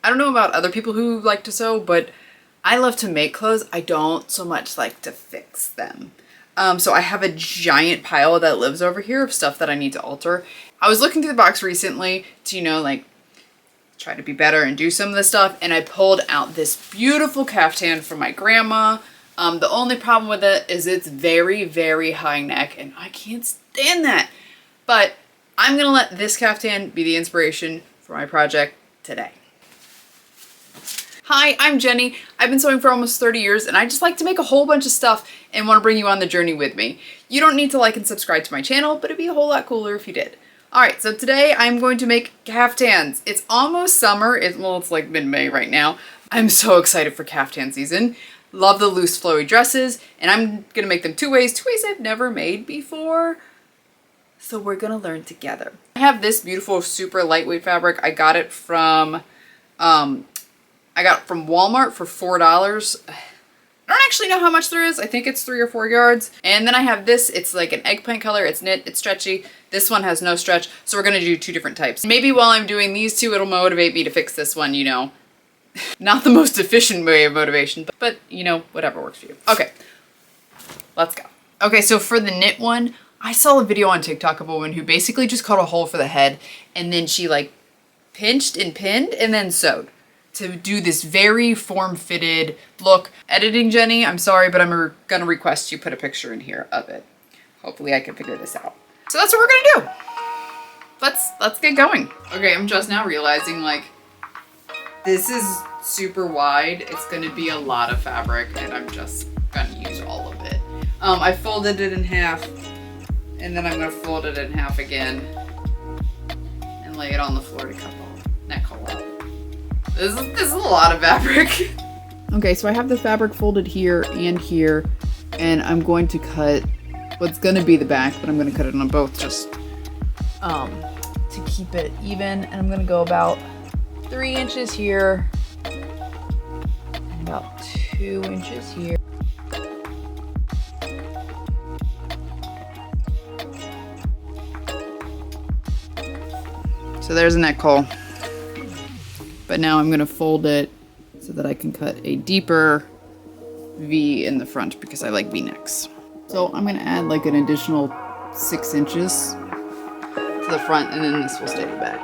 I don't know about other people who like to sew, but I love to make clothes. I don't so much like to fix them. So I have a giant pile that lives over here of stuff that I need to alter. I was looking through the box recently to, you know, like try to be better and do some of this stuff. And I pulled out this beautiful caftan from my grandma. The only problem with it is it's very, very high neck and I can't stand that. But I'm gonna let this caftan be the inspiration for my project today. Hi, I'm Jenny. I've been sewing for almost 30 years and I just like to make a whole bunch of stuff and want to bring you on the journey with me. You don't need to like and subscribe to my channel, but it'd be a whole lot cooler if you did. Alright, so today I'm going to make caftans. It's almost summer. Well, it's like mid-May right now. I'm so excited for caftan season. Love the loose flowy dresses, and I'm gonna make them two ways I've never made before. So we're gonna learn together. I have this beautiful, super lightweight fabric. I got it from Walmart for $4. I don't actually know how much there is. I think it's 3 or 4 yards. And then I have this. It's like an eggplant color. It's knit. It's stretchy. This one has no stretch. So we're going to do 2 different types. Maybe while I'm doing these 2, it'll motivate me to fix this one, you know. Not the most efficient way of motivation, but you know, whatever works for you. Okay, let's go. Okay, so for the knit one, I saw a video on TikTok of a woman who basically just cut a hole for the head and then she like pinched and pinned and then sewed to do this very form-fitted look. Editing Jenny, I'm sorry, but I'm gonna request you put a picture in here of it. Hopefully I can figure this out. So that's what we're gonna do. Let's get going. Okay, I'm just now realizing like this is super wide. It's gonna be a lot of fabric and I'm just gonna use all of it. I folded it in half and then I'm gonna fold it in half again and lay it on the floor to cut the neck hole out. This is a lot of fabric. Okay, so I have the fabric folded here and here, and I'm going to cut what's gonna be the back, but I'm gonna cut it on both just to keep it even. And I'm gonna go about 3 inches here and about 2 inches here. So there's a neck hole. But now I'm gonna fold it so that I can cut a deeper V in the front because I like V-necks. So I'm gonna add like an additional 6 inches to the front and then this will stay back.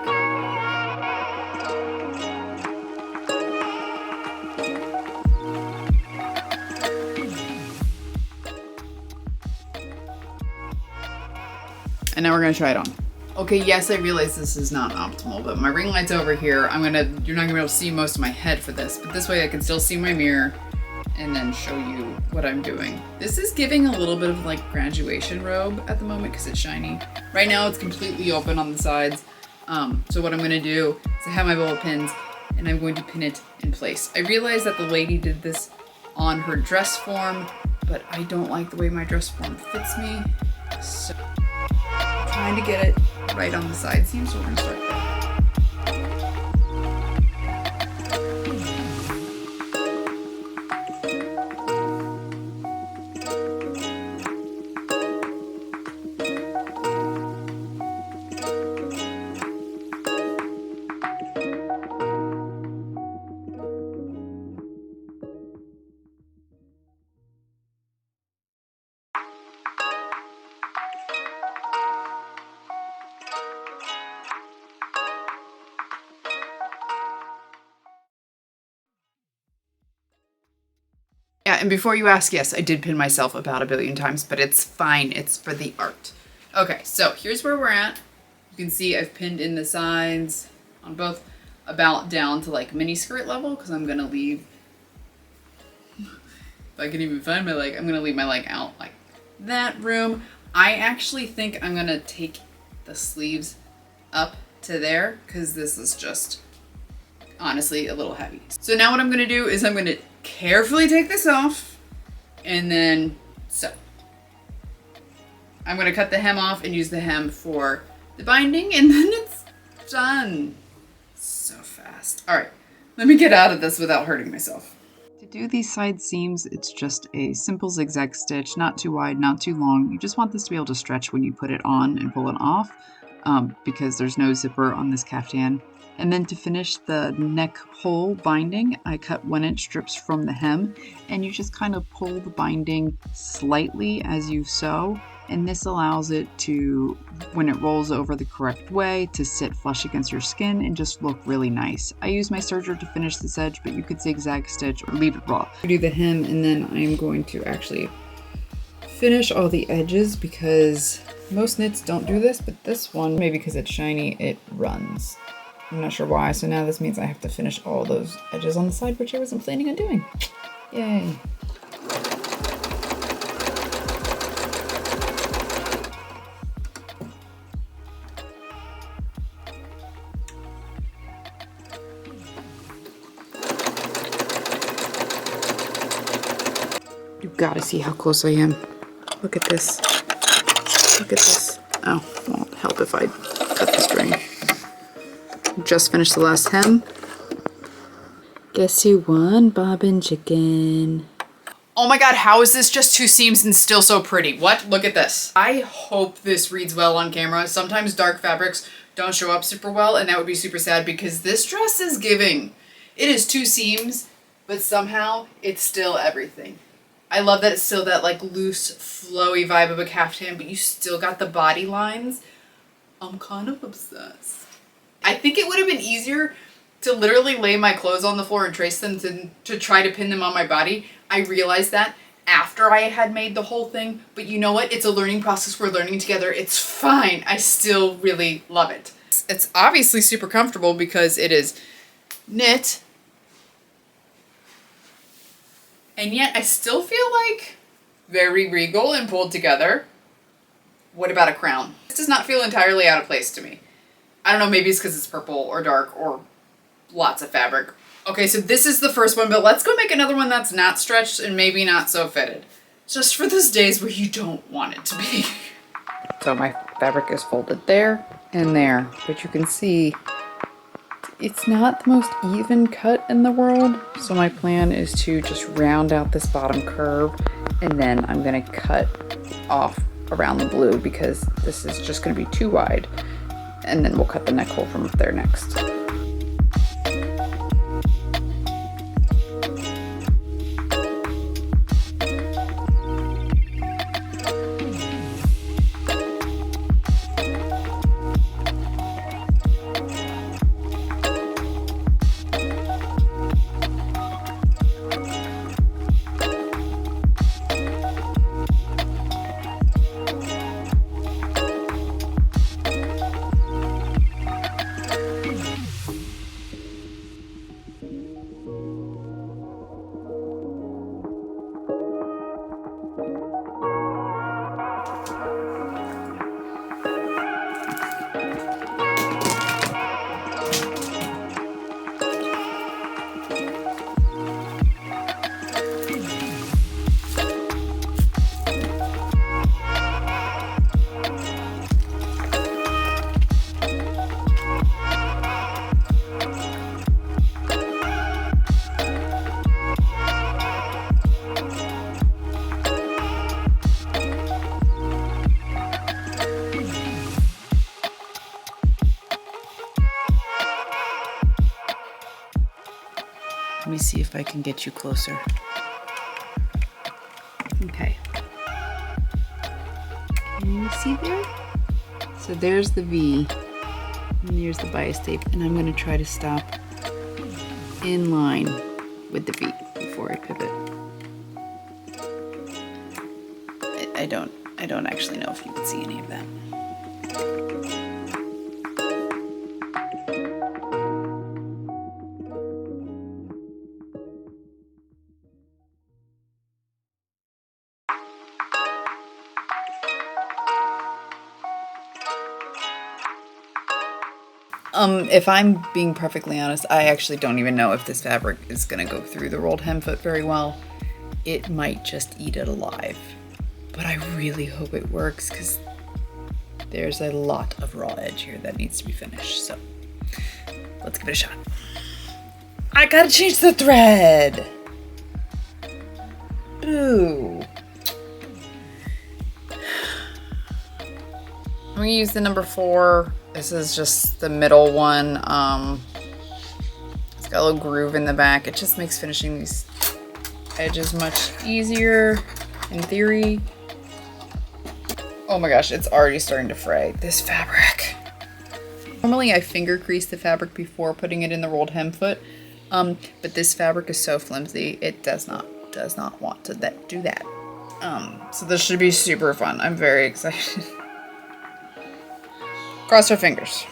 And now we're gonna try it on. Okay, yes, I realize this is not optimal, but my ring light's over here. You're not gonna be able to see most of my head for this, but this way I can still see my mirror and then show you what I'm doing. This is giving a little bit of like graduation robe at the moment because it's shiny. Right now it's completely open on the sides. So what I'm gonna do is I have my bullet pins and I'm going to pin it in place. I realize that the lady did this on her dress form, but I don't like the way my dress form fits me. So I'm trying to get it right on the side seam, so we're gonna start there. Yeah, and before you ask, yes, I did pin myself about 1 billion times, but it's fine. It's for the art. Okay, so here's where we're at. You can see I've pinned in the sides on both about down to like mini skirt level because I'm gonna leave, if I can even find my leg, I'm gonna leave my leg out like that room. I actually think I'm gonna take the sleeves up to there because this is just honestly a little heavy. So now what I'm gonna do is I'm gonna carefully take this off and then sew. I'm gonna cut the hem off and use the hem for the binding and then it's done. So fast. All right, let me get out of this without hurting myself. To do these side seams, it's just a simple zigzag stitch, not too wide, not too long. You just want this to be able to stretch when you put it on and pull it off because there's no zipper on this caftan. And then to finish the neck hole binding, I cut 1-inch strips from the hem, and you just kind of pull the binding slightly as you sew. And this allows it to, when it rolls over the correct way, to sit flush against your skin and just look really nice. I use my serger to finish this edge, but you could zigzag stitch or leave it raw. Do the hem, and then I'm going to actually finish all the edges because most knits don't do this, but this one, maybe because it's shiny, it runs. I'm not sure why, so now this means I have to finish all those edges on the side, which I wasn't planning on doing. Yay. You gotta see how close I am. Look at this. Look at this. Oh, won't help if I cut the string. Just finished the last hem. Guess who won, Bobbin Chicken? Oh my god, how is this just 2 seams and still so pretty? What? Look at this. I hope this reads well on camera. Sometimes dark fabrics don't show up super well, and that would be super sad because this dress is giving. It is 2 seams, but somehow it's still everything. I love that it's still that like loose, flowy vibe of a caftan, but you still got the body lines. I'm kind of obsessed. I think it would have been easier to literally lay my clothes on the floor and trace them to try to pin them on my body. I realized that after I had made the whole thing, but you know what? It's a learning process. We're learning together. It's fine. I still really love it. It's obviously super comfortable because it is knit. And yet I still feel like very regal and pulled together. What about a crown? This does not feel entirely out of place to me. I don't know, maybe it's because it's purple or dark or lots of fabric. Okay, so this is the first one, but let's go make another one that's not stretched and maybe not so fitted. Just for those days where you don't want it to be. So my fabric is folded there and there, but you can see it's not the most even cut in the world. So my plan is to just round out this bottom curve, and then I'm gonna cut off around the blue because this is just gonna be too wide. And then we'll cut the neck hole from up there next. Let me see if I can get you closer. Okay. Can you see there? So there's the V, and there's the bias tape, and I'm gonna try to stop in line with the V before I pivot. I don't actually know if you can see any of that. If I'm being perfectly honest, I actually don't even know if this fabric is gonna go through the rolled hem foot very well. It might just eat it alive, but I really hope it works because there's a lot of raw edge here that needs to be finished. So let's give it a shot. I gotta change the thread. Boo. I'm gonna use the number 4. This is just the middle one. Got a little groove in the back. It just makes finishing these edges much easier in theory. Oh my gosh, it's already starting to fray. This fabric. Normally I finger crease the fabric before putting it in the rolled hem foot, but this fabric is so flimsy, it does not want to do that. So this should be super fun. I'm very excited. Cross our fingers.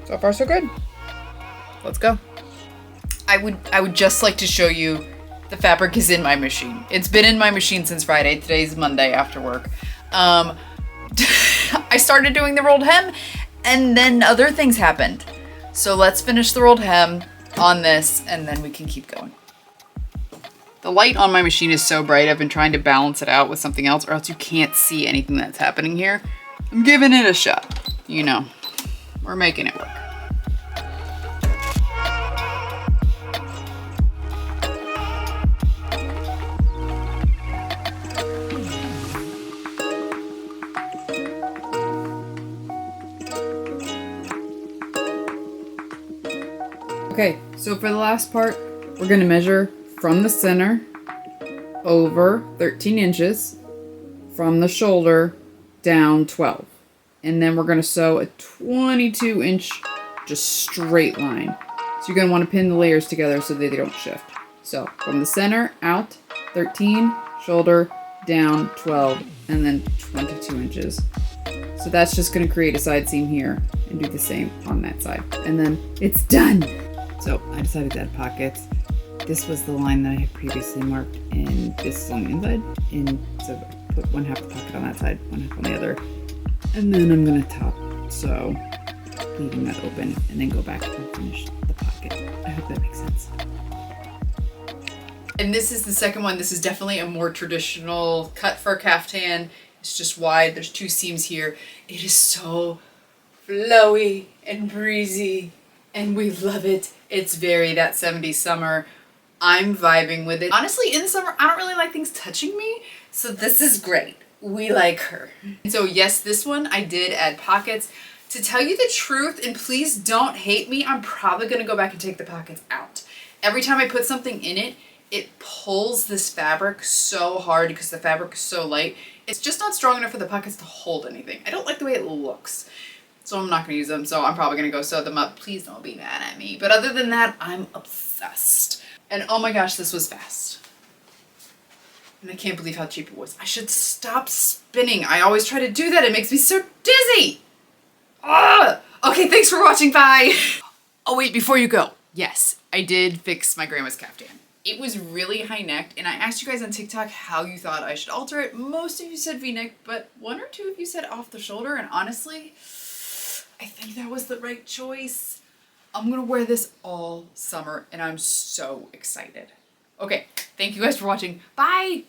So far so good. Let's go. I would just like to show you the fabric is in my machine. It's been in my machine since Friday. Today's Monday after work. I started doing the rolled hem and then other things happened. So let's finish the rolled hem on this and then we can keep going. The light on my machine is so bright, I've been trying to balance it out with something else or else you can't see anything that's happening here. I'm giving it a shot. You know, we're making it work. Okay, so for the last part, we're gonna measure from the center over 13 inches, from the shoulder down 12. And then we're gonna sew a 22 inch just straight line. So you're gonna wanna pin the layers together so that they don't shift. So from the center out 13, shoulder down 12, and then 22 inches. So that's just gonna create a side seam here and do the same on that side. And then it's done. So I decided to add pockets. This was the line that I had previously marked, and this is on the inside. And so I put one half the pocket on that side, one half on the other. And then I'm gonna top sew, leaving that open, and then go back and finish the pocket. I hope that makes sense. And this is the second one. This is definitely a more traditional cut for a caftan. It's just wide, there's 2 seams here. It is so flowy and breezy, and we love it. It's very that 70s summer. I'm vibing with it. Honestly, in the summer, I don't really like things touching me, so this is great. We like her. And so yes, this one I did add pockets. To tell you the truth, and please don't hate me, I'm probably gonna go back and take the pockets out. Every time I put something in it, it pulls this fabric so hard because the fabric is so light. It's just not strong enough for the pockets to hold anything. I don't like the way it looks. So I'm not gonna use them, so I'm probably gonna go sew them up. Please don't be mad at me. But other than that, I'm obsessed. And oh my gosh, this was fast. And I can't believe how cheap it was. I should stop spinning. I always try to do that. It makes me so dizzy. Ah! Okay, thanks for watching. Bye. Oh wait, before you go. Yes, I did fix my grandma's caftan. It was really high necked, and I asked you guys on TikTok how you thought I should alter it. Most of you said V-neck, but 1 or 2 of you said off the shoulder, and honestly, I think that was the right choice. I'm gonna wear this all summer and I'm so excited. Okay, thank you guys for watching. Bye!